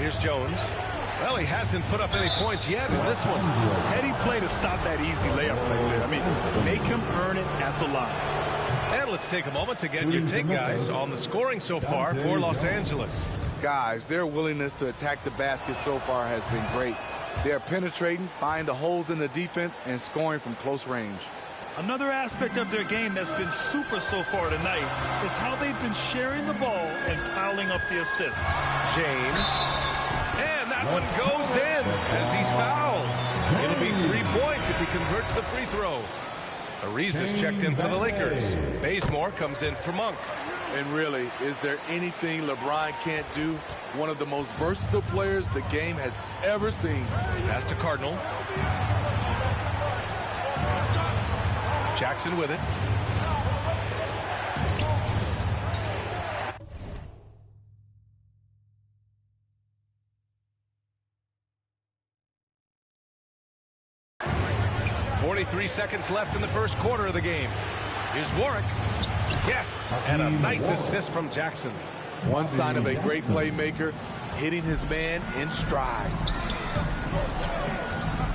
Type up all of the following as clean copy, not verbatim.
here's Jones. Well, he hasn't put up any points yet in this one. Heady play to stop that easy layup right there. I mean, make him earn it at the line. And let's take a moment to get your take, guys, on the scoring so far for Los Angeles. Guys, their willingness to attack the basket so far has been great. They're penetrating, finding the holes in the defense, and scoring from close range. Another aspect of their game that's been super so far tonight is how they've been sharing the ball and piling up the assists. James. And that one goes in as he's fouled. It'll be 3 points if he converts the free throw. Ariz is checked in for the Lakers. Bazemore comes in for Monk. And really, is there anything LeBron can't do? One of the most versatile players the game has ever seen. Pass to Cardinal. Jackson with it. .43 seconds left in the first quarter of the game. Here's Warwick. Yes, and a nice assist from Jackson. One sign of a great playmaker, hitting his man in stride.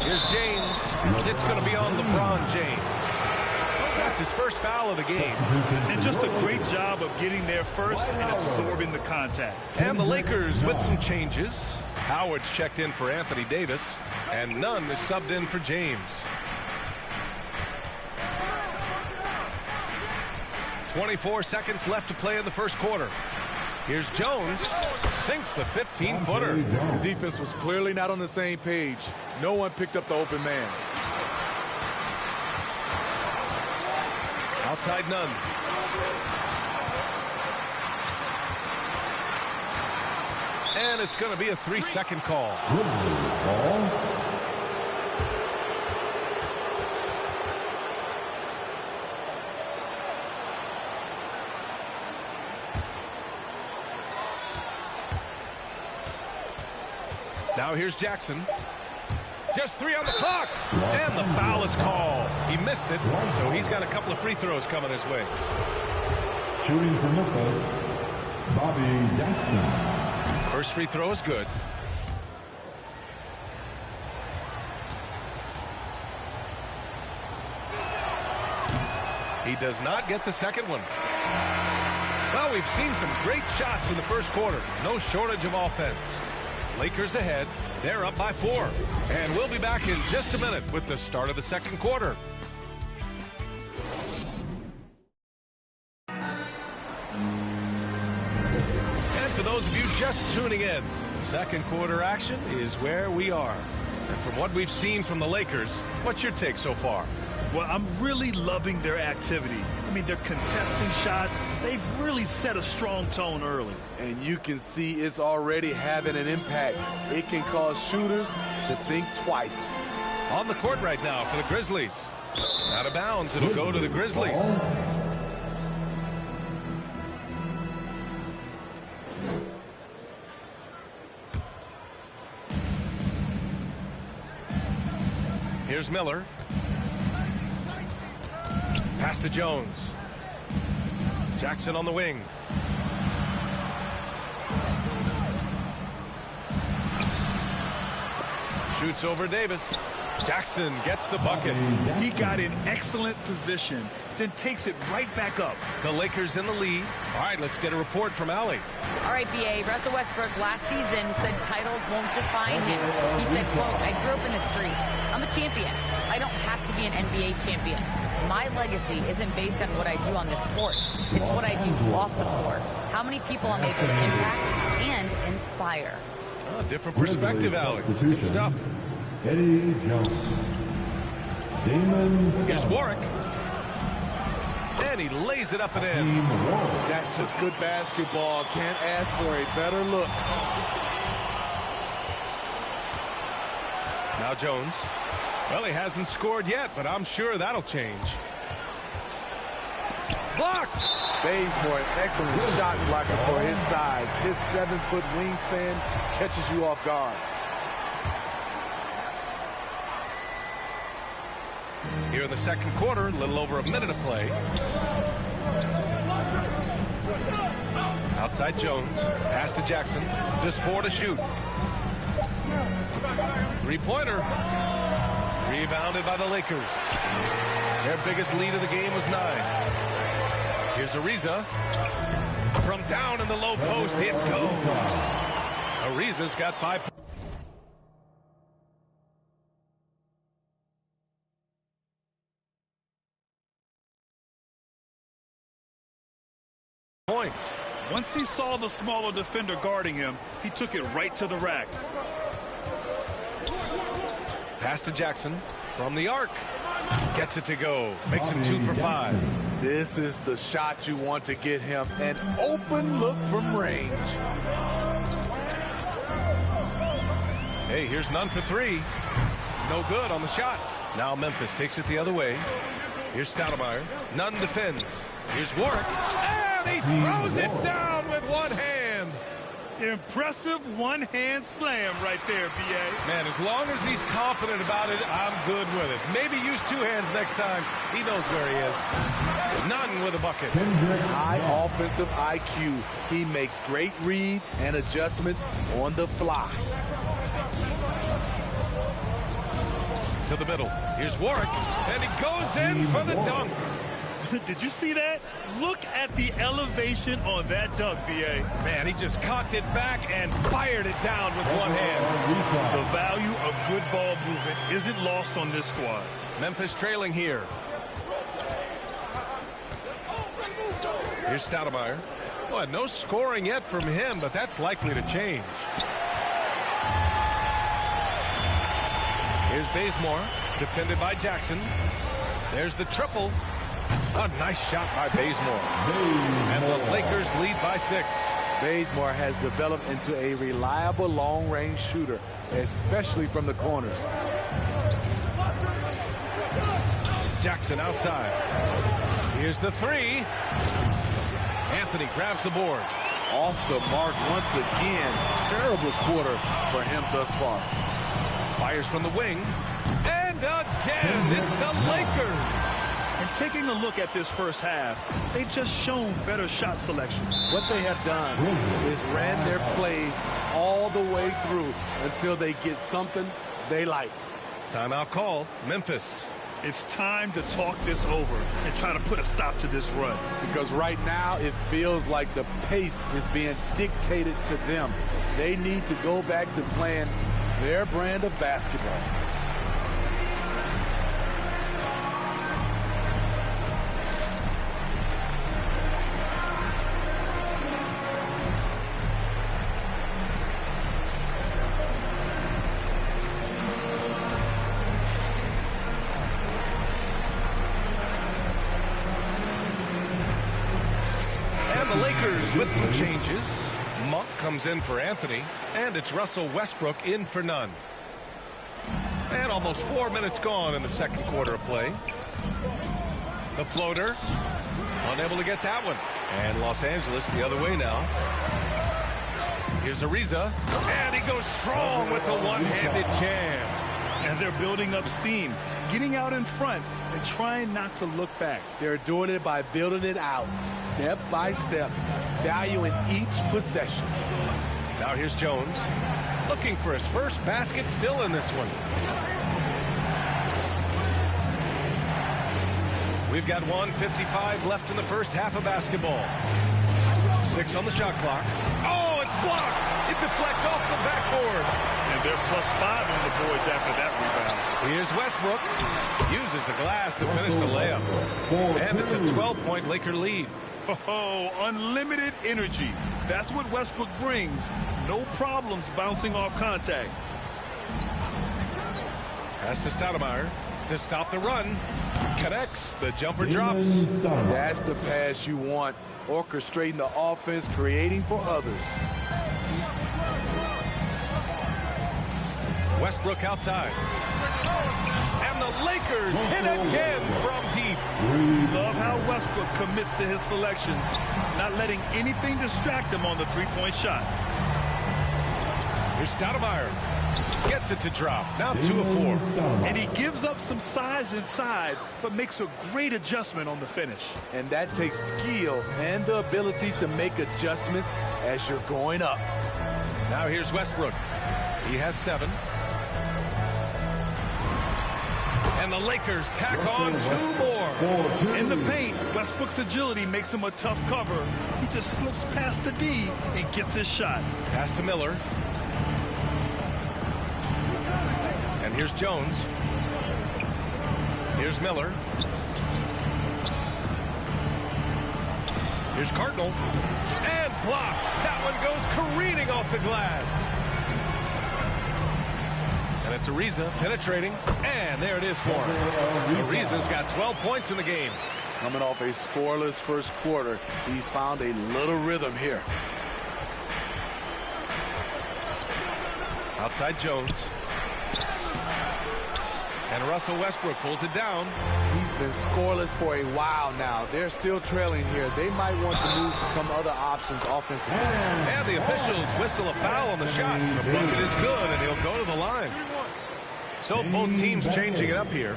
Here's James. It's going to be on LeBron James. That's his first foul of the game. And just a great job of getting there first and absorbing the contact. And the Lakers with some changes. Howard's checked in for Anthony Davis, and Nunn is subbed in for James. 24 seconds left to play in the first quarter. Here's Jones. Sinks the 15-footer. The defense was clearly not on the same page. No one picked up the open man. Outside Nunn. And it's going to be a 3-second call. Now here's Jackson. Just 3 on the clock. And the foul is called. He missed it, so he's got a couple of free throws coming his way. Shooting for Memphis, Bobby Jackson. First free throw is good. He does not get the second one. Well, we've seen some great shots in the first quarter. No shortage of offense. Lakers ahead. They're up by 4. And we'll be back in just a minute with the start of the second quarter. And for those of you just tuning in, second quarter action is where we are. And from what we've seen from the Lakers, what's your take so far? Well, I'm really loving their activity. I mean, they're contesting shots. They've really set a strong tone early. And you can see it's already having an impact. It can cause shooters to think twice. On the court right now for the Grizzlies. Out of bounds, it'll go to the Grizzlies. Here's Miller. Pass to Jones. Jackson on the wing. Shoots over Davis. Jackson gets the bucket. He got in excellent position, then takes it right back up. The Lakers in the lead. All right, let's get a report from Allie. All right, B.A. Russell Westbrook last season said titles won't define him. He said, quote, I grew up in the streets. I'm a champion. I don't have to be an NBA champion. My legacy isn't based on what I do on this court. It's what I do off the floor. How many people I'm able to impact and inspire. Oh, different perspective, Allie. Good stuff. Eddie Jones. Damon. Here's Warwick. And he lays it up and in. That's just good basketball. Can't ask for a better look. Now Jones. Well, he hasn't scored yet, but I'm sure that'll change. Blocked! Bazemore, an excellent shot blocker for his size. His 7-foot wingspan catches you off guard. Here in the second quarter, a little over a minute of play. Outside Jones. Pass to Jackson. Just 4 to shoot. Three-pointer. Rebounded by the Lakers. Their biggest lead of the game was 9. Here's Ariza. From down in the low post, it goes. Ariza's got 5 points. Once he saw the smaller defender guarding him, he took it right to the rack. Pass to Jackson from the arc. Gets it to go. Makes him 2 for 5. This is the shot you want to get him. An open look from range. Hey, here's Nunn for 3. No good on the shot. Now Memphis takes it the other way. Here's Stoudemire. Nunn defends. Here's Warwick. And he throws it down with one hand. Impressive one-hand slam right there, B.A. Man, as long as he's confident about it, I'm good with it. Maybe use 2 hands next time. He knows where he is. Nunn with a bucket. High offensive IQ. He makes great reads and adjustments on the fly. To the middle. Here's Warwick. And he goes in for the dunk. Did you see that? Look at the elevation on that dunk, B.A. Man, he just cocked it back and fired it down with one hand. The value of good ball movement isn't lost on this squad. Memphis trailing here. Here's Stoudemire. Well, no scoring yet from him, but that's likely to change. Here's Bazemore, defended by Jackson. There's the triple. A nice shot by Bazemore. And the Lakers lead by 6. Bazemore has developed into a reliable long-range shooter, especially from the corners. Jackson outside. Here's the 3. Anthony grabs the board. Off the mark once again. Terrible quarter for him thus far. Fires from the wing. And again, it's the Lakers. And taking a look at this first half, they've just shown better shot selection. What they have done is ran their plays all the way through until they get something they like. Timeout call, Memphis. It's time to talk this over and try to put a stop to this run. Because right now it feels like the pace is being dictated to them. They need to go back to playing their brand of basketball. With some changes, Monk comes in for Anthony, and it's Russell Westbrook in for Nunn. And almost 4 minutes gone in the second quarter of play. The floater, unable to get that one. And Los Angeles the other way now. Here's Ariza, and he goes strong with the one-handed jam. And they're building up steam, getting out in front and trying not to look back. They're doing it by building it out, step by step, valuing each possession. Now here's Jones, looking for his first basket, still in this one. We've got 1:55 left in the first half of basketball. 6 on the shot clock. Oh, it's blocked. It deflects off the backboard. And they're +5 on the boards after that rebound. Here's Westbrook. Uses the glass to finish the layup. And it's a 12-point Laker lead. Oh, unlimited energy. That's what Westbrook brings. No problems bouncing off contact. Pass to Stoudemire to stop the run. Connects. The jumper drops. That's the pass you want. Orchestrating the offense, creating for others. Westbrook outside. And the Lakers hit again from deep. Love how Westbrook commits to his selections, not letting anything distract him on the three-point shot. Here's Stoudemire. Gets it to drop. Now 2 of 4. And he gives up some size inside, but makes a great adjustment on the finish. And that takes skill and the ability to make adjustments as you're going up. Now here's Westbrook. He has 7. And the Lakers tack on 2 more. In the paint, Westbrook's agility makes him a tough cover. He just slips past the D and gets his shot. Pass to Miller. And here's Jones. Here's Miller. Here's Cardinal. And blocked. That one goes careening off the glass. And it's Ariza penetrating. And there it is for him. Ariza's got 12 points in the game. Coming off a scoreless first quarter, he's found a little rhythm here. Outside Jones. And Russell Westbrook pulls it down. He's been scoreless for a while now. They're still trailing here. They might want to move to some other options offensively. And the officials whistle a foul on the shot. The bucket is good, and he'll go to the line. So both teams changing it up here.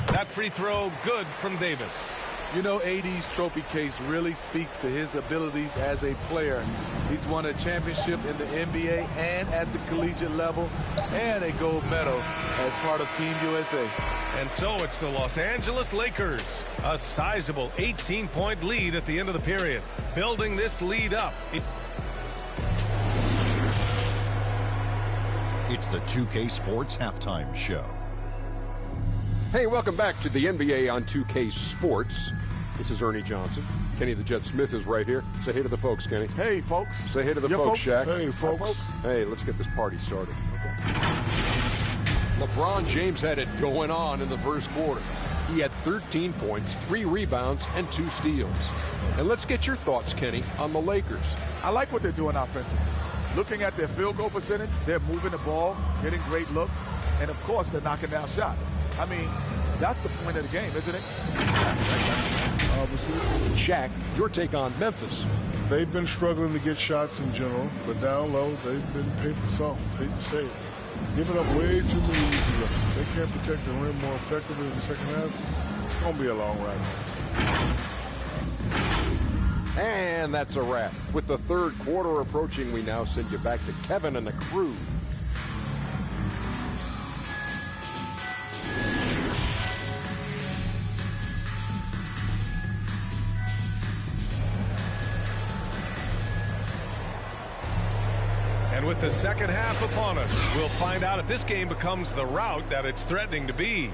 That free throw good from Davis. You know, AD's trophy case really speaks to his abilities as a player. He's won a championship in the NBA and at the collegiate level, and a gold medal as part of Team USA. And so it's the Los Angeles Lakers. A sizable 18-point lead at the end of the period. Building this lead up. It's the 2K Sports Halftime Show. Hey, welcome back to the NBA on 2K Sports. This is Ernie Johnson. Kenny the Jet Smith is right here. Say hey to the folks, Kenny. Hey, folks. Say hey to the folks, Shaq. Hey, folks. Hey, let's get this party started. Okay. LeBron James had it going on in the first quarter. He had 13 points, 3 rebounds, and 2 steals. And let's get your thoughts, Kenny, on the Lakers. I like what they're doing offensively. Looking at their field goal percentage, they're moving the ball, getting great looks, and of course, they're knocking down shots. I mean, that's the point of the game, isn't it? Obviously. Shaq, your take on Memphis. They've been struggling to get shots in general, but down low, they've been paper soft. Hate to say it. Giving up way too many easy looks. They can't protect the rim more effectively in the second half. It's going to be a long ride. And that's a wrap. With the third quarter approaching, we now send you back to Kevin and the crew. And with the second half upon us, we'll find out if this game becomes the rout that it's threatening to be.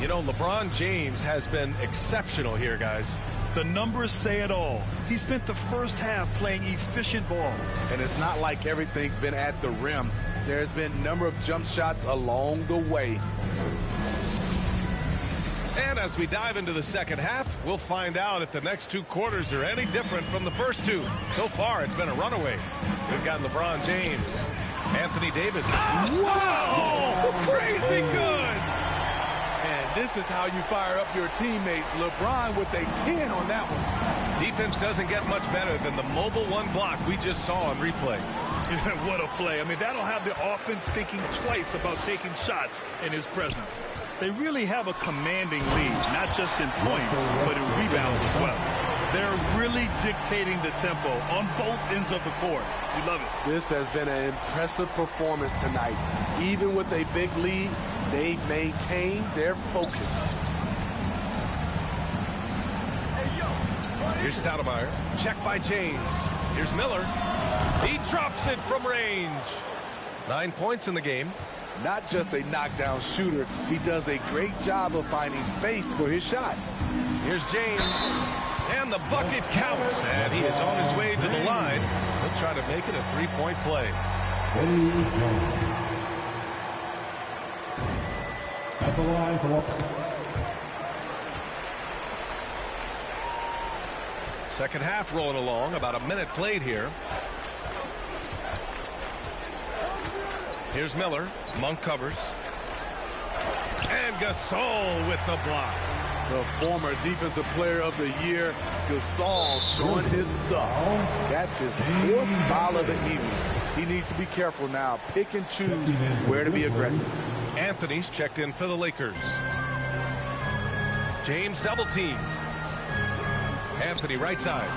You know, LeBron James has been exceptional here, guys. The numbers say it all. He spent the first half playing efficient ball. And it's not like everything's been at the rim. There's been a number of jump shots along the way. And as we dive into the second half, we'll find out if the next 2 quarters are any different from the first 2. So far, it's been a runaway. We've got LeBron James, Anthony Davis. Wow! Crazy good! And this is how you fire up your teammates. LeBron with a 10 on that one. Defense doesn't get much better than the mobile 1 block we just saw on replay. What a play. I mean, that'll have the offense thinking twice about taking shots in his presence. They really have a commanding lead, not just in points, but in rebounds as well. They're really dictating the tempo on both ends of the court. We love it. This has been an impressive performance tonight. Even with a big lead, they've maintained their focus. Here's Stoudemire. Check by James. Here's Miller. He drops it from range. 9 points in the game. Not just a knockdown shooter, he does a great job of finding space for his shot. Here's James. And the bucket counts. And he is on his way to the line. He'll try to make it a 3-point play. At the line for Second half rolling along. About a minute played here. Here's Miller. Monk covers. And Gasol with the block. The former Defensive Player of the Year, Gasol, showing his stuff. That's his 4th foul of the evening. He needs to be careful now. Pick and choose where to be aggressive. Anthony's checked in for the Lakers. James double teamed. Anthony right side.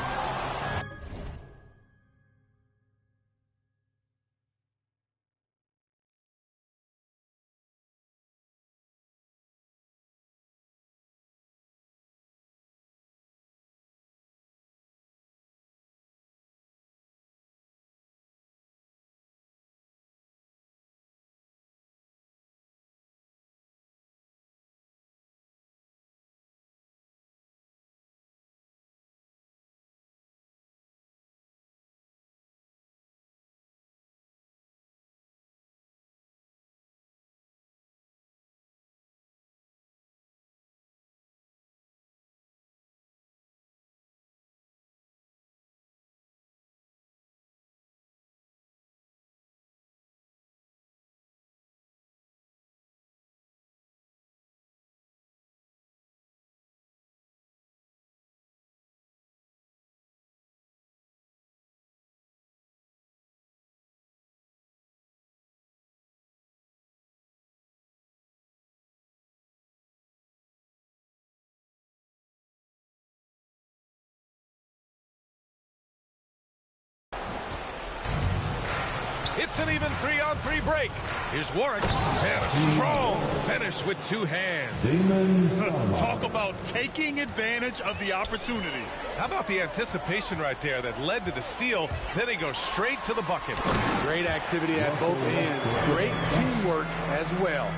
It's an even 3-on-3 break. Here's Warwick. And a strong finish with two hands. Talk about taking advantage of the opportunity. How about the anticipation right there that led to the steal? Then he goes straight to the bucket. Great activity at both ends. Great teamwork as well.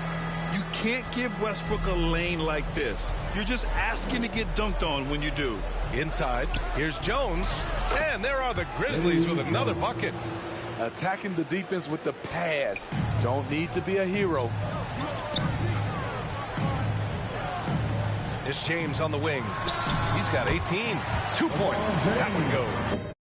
You can't give Westbrook a lane like this. You're just asking to get dunked on when you do. Inside, here's Jones. And there are the Grizzlies with another bucket. Attacking the defense with the pass. Don't need to be a hero. It's James on the wing. He's got 18. 2 points. That one goes.